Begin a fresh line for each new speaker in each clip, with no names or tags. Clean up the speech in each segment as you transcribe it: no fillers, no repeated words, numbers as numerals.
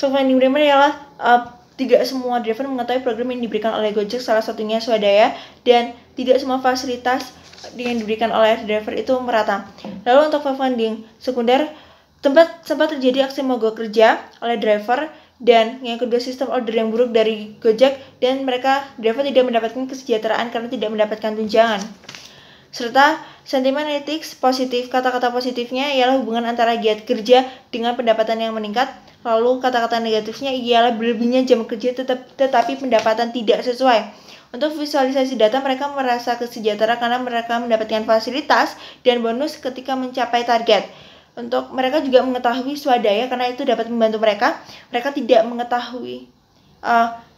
Fakta yang diberikan adalah tidak semua driver mengetahui program yang diberikan oleh Gojek, salah satunya swadaya, dan tidak semua fasilitas yang diberikan oleh driver itu merata. Lalu untuk funding sekunder, sempat terjadi aksi mogok kerja oleh driver, dan yang kedua sistem order yang buruk dari Gojek, dan driver tidak mendapatkan kesejahteraan karena tidak mendapatkan tunjangan. Serta sentimen ethics positif. Kata-kata positifnya ialah hubungan antara giat kerja dengan pendapatan yang meningkat. Lalu kata-kata negatifnya ialah berlebihnya jam kerja tetapi pendapatan tidak sesuai. Untuk visualisasi data, mereka merasa kesejahteraan karena mereka mendapatkan fasilitas dan bonus ketika mencapai target. Untuk mereka juga mengetahui swadaya karena itu dapat membantu mereka. Mereka tidak mengetahui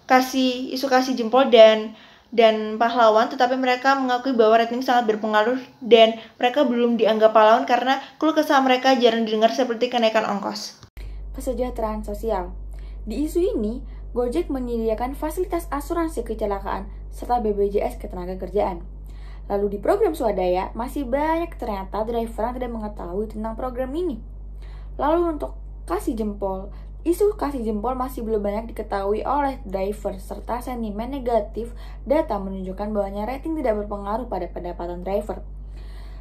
kasih jempol dan pahlawan, tetapi mereka mengakui bahwa rating sangat berpengaruh dan mereka belum dianggap pahlawan karena keluh kesah mereka jarang didengar seperti kenaikan ongkos.
Kesejahteraan sosial. Di isu ini, Gojek menyediakan fasilitas asuransi kecelakaan serta BPJS ketenagakerjaan. Lalu di program swadaya, masih banyak ternyata driver yang tidak mengetahui tentang program ini. Lalu untuk kasih jempol, isu kasih jempol masih belum banyak diketahui oleh driver, serta sentimen negatif data menunjukkan bahwa rating tidak berpengaruh pada pendapatan driver.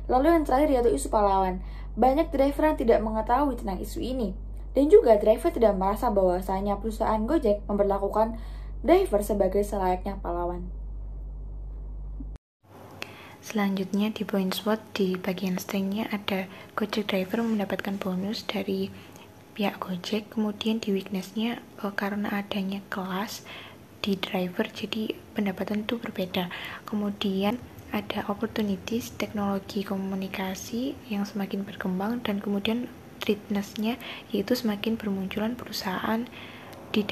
Lalu yang terakhir yaitu isu pahlawan. Banyak driver yang tidak mengetahui tentang isu ini. Dan juga driver tidak merasa bahwasanya perusahaan Gojek memperlakukan driver sebagai selayaknya pahlawan.
Selanjutnya di point SWOT di bagian strength-nya ada Gojek driver mendapatkan bonus dari pihak Gojek. Kemudian di weakness-nya karena adanya kelas di driver jadi pendapatan itu berbeda. Kemudian ada opportunities teknologi komunikasi yang semakin berkembang, dan kemudian threatness-nya yaitu semakin bermunculan perusahaan di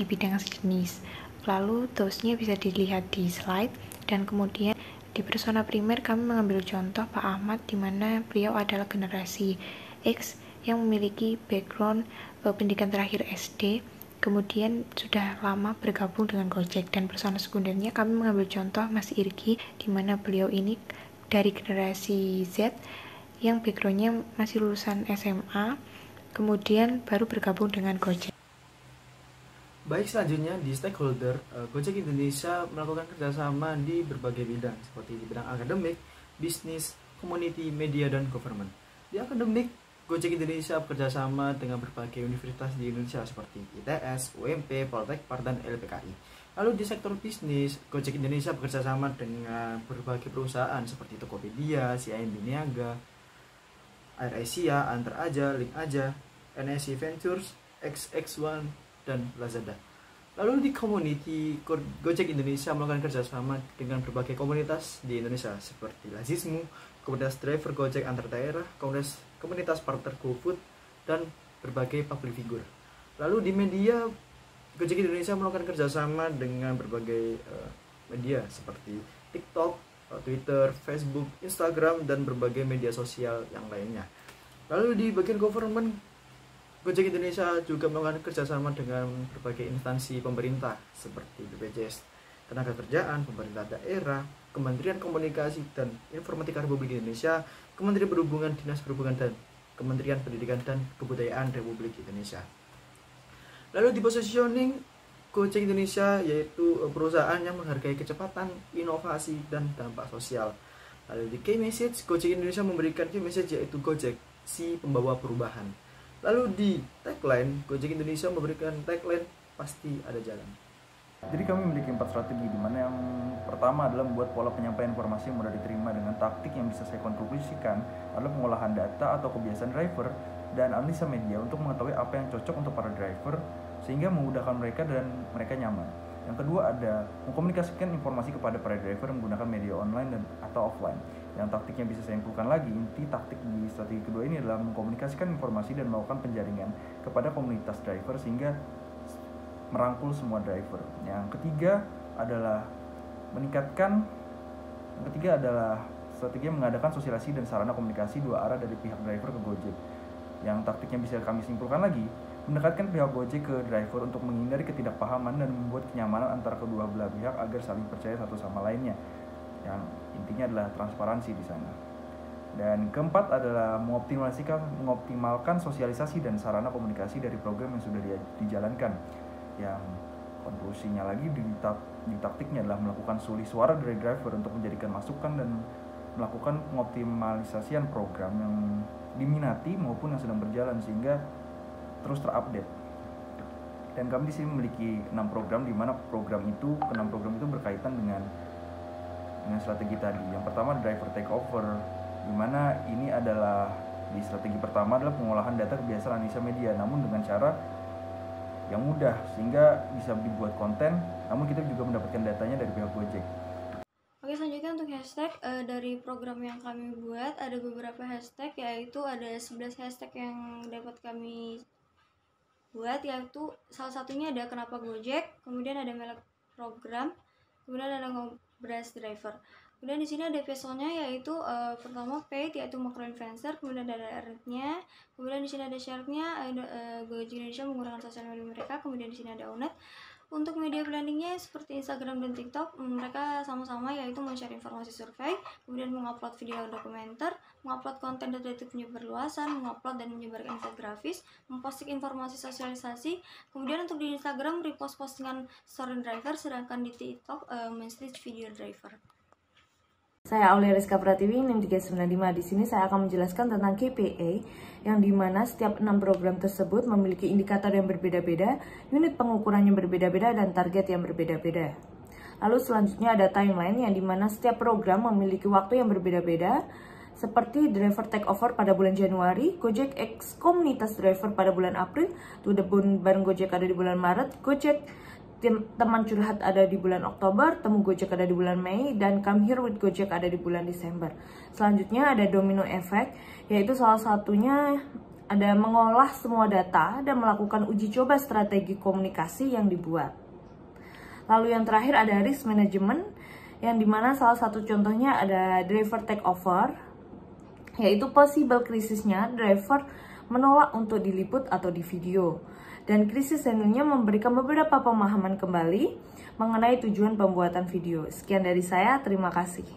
bidang sejenis. Lalu those-nya bisa dilihat di slide. Dan kemudian di persona primer kami mengambil contoh Pak Ahmad, di mana beliau adalah generasi X yang memiliki background pendidikan terakhir SD, kemudian sudah lama bergabung dengan Gojek. Dan persona sekundernya kami mengambil contoh Mas Irgi, di mana beliau ini dari generasi Z yang backgroundnya masih lulusan SMA, kemudian baru bergabung dengan Gojek.
Baik, selanjutnya di stakeholder, Gojek Indonesia melakukan kerjasama di berbagai bidang seperti di bidang akademik, bisnis, community, media, dan government. Di akademik, Gojek Indonesia bekerjasama dengan berbagai universitas di Indonesia seperti ITS, UMP, Poltekpar, dan LPKI. Lalu di sektor bisnis, Gojek Indonesia bekerjasama dengan berbagai perusahaan seperti Tokopedia, CIMB Niaga, AirAsia, Antar Aja, Link Aja, NSC Ventures, XX1, dan Lazada. Lalu di community, Gojek Indonesia melakukan kerjasama dengan berbagai komunitas di Indonesia seperti Lazismu, komunitas driver Gojek antar daerah, komunitas partner GoFood, dan berbagai public figure. Lalu di media, Gojek Indonesia melakukan kerjasama dengan berbagai media seperti TikTok, Twitter, Facebook, Instagram, dan berbagai media sosial yang lainnya. Lalu di bagian government, Gojek Indonesia juga melakukan kerjasama dengan berbagai instansi pemerintah seperti BPJS Ketenagakerjaan, pemerintah daerah, Kementerian Komunikasi dan Informatika Republik Indonesia, Kementerian Perhubungan, Dinas Perhubungan, dan Kementerian Pendidikan dan Kebudayaan Republik Indonesia. Lalu di positioning, Gojek Indonesia yaitu perusahaan yang menghargai kecepatan, inovasi, dan dampak sosial. Lalu di key message, Gojek Indonesia memberikan key message yaitu Gojek, si pembawa perubahan. Lalu di tagline, Gojek Indonesia memberikan tagline pasti ada jalan.
Jadi kami memiliki 4 strategi, di mana yang pertama adalah membuat pola penyampaian informasi yang mudah diterima dengan taktik yang bisa saya kontribusikan adalah pengolahan data atau kebiasaan driver dan analisa media untuk mengetahui apa yang cocok untuk para driver sehingga memudahkan mereka dan mereka nyaman. Yang kedua ada mengkomunikasikan informasi kepada para driver menggunakan media online dan atau offline. Yang taktiknya bisa saya simpulkan lagi, inti taktik di strategi kedua ini adalah mengkomunikasikan informasi dan melakukan penjaringan kepada komunitas driver sehingga merangkul semua driver. Yang ketiga adalah strategi mengadakan sosialisasi dan sarana komunikasi dua arah dari pihak driver ke Gojek. Yang taktiknya bisa kami simpulkan lagi, mendekatkan pihak Gojek ke driver untuk menghindari ketidakpahaman dan membuat kenyamanan antara kedua belah pihak agar saling percaya satu sama lainnya. Yang intinya adalah transparansi di sana. Dan keempat adalah mengoptimalkan sosialisasi dan sarana komunikasi dari program yang sudah dijalankan. Yang konklusinya lagi di taktiknya adalah melakukan sulih suara dari driver untuk menjadikan masukan dan melakukan pengoptimalisasian program yang diminati maupun yang sedang berjalan sehingga terus terupdate. Dan kami di sini memiliki 6 program, di mana 6 program itu berkaitan dengan strategi tadi. Yang pertama driver takeover, di mana ini adalah di strategi pertama adalah pengolahan data kebiasaan analisa media, namun dengan cara yang mudah sehingga bisa dibuat konten, namun kita juga mendapatkan datanya dari pihak Gojek.
Oke, selanjutnya untuk hashtag dari program yang kami buat ada beberapa hashtag, yaitu ada 11 hashtag yang dapat kami buat, yaitu salah satunya ada kenapa Gojek, kemudian ada merek program, kemudian ada ngobras driver. Kemudian di sini ada visualnya, yaitu pertama paid, yaitu macro influencer, kemudian ada earned-nya, kemudian di sini ada share-nya, ada Gojek Indonesia menggunakan sosial media mereka, kemudian di sini ada owned. Untuk media planning-nya seperti Instagram dan TikTok, mereka sama-sama yaitu men-share informasi survei, kemudian mengupload video dokumenter, mengupload konten detektif penyebar luasan, mengupload dan menyebarkan infografis, memposting informasi sosialisasi. Kemudian untuk di Instagram repost postingan story driver, sedangkan di TikTok message video driver.
Saya Aulia Rizka Pratiwi, NIM 395. Di sini saya akan menjelaskan tentang KPI, yang dimana setiap 6 program tersebut memiliki indikator yang berbeda-beda, unit pengukuran yang berbeda-beda, dan target yang berbeda-beda. Lalu selanjutnya ada timeline, yang dimana setiap program memiliki waktu yang berbeda-beda, seperti driver takeover pada bulan Januari, Gojek X komunitas driver pada bulan April, To The Bone bareng Gojek ada di bulan Maret, Gojek teman curhat ada di bulan Oktober, temu Gojek ada di bulan Mei, dan Come Here with Gojek ada di bulan Desember. Selanjutnya ada domino effect, yaitu salah satunya ada mengolah semua data dan melakukan uji coba strategi komunikasi yang dibuat. Lalu yang terakhir ada risk management, yang dimana salah satu contohnya ada driver takeover, yaitu possible krisisnya driver menolak untuk diliput atau di video. Dan krisis handling-nya memberikan beberapa pemahaman kembali mengenai tujuan pembuatan video. Sekian dari saya, terima kasih.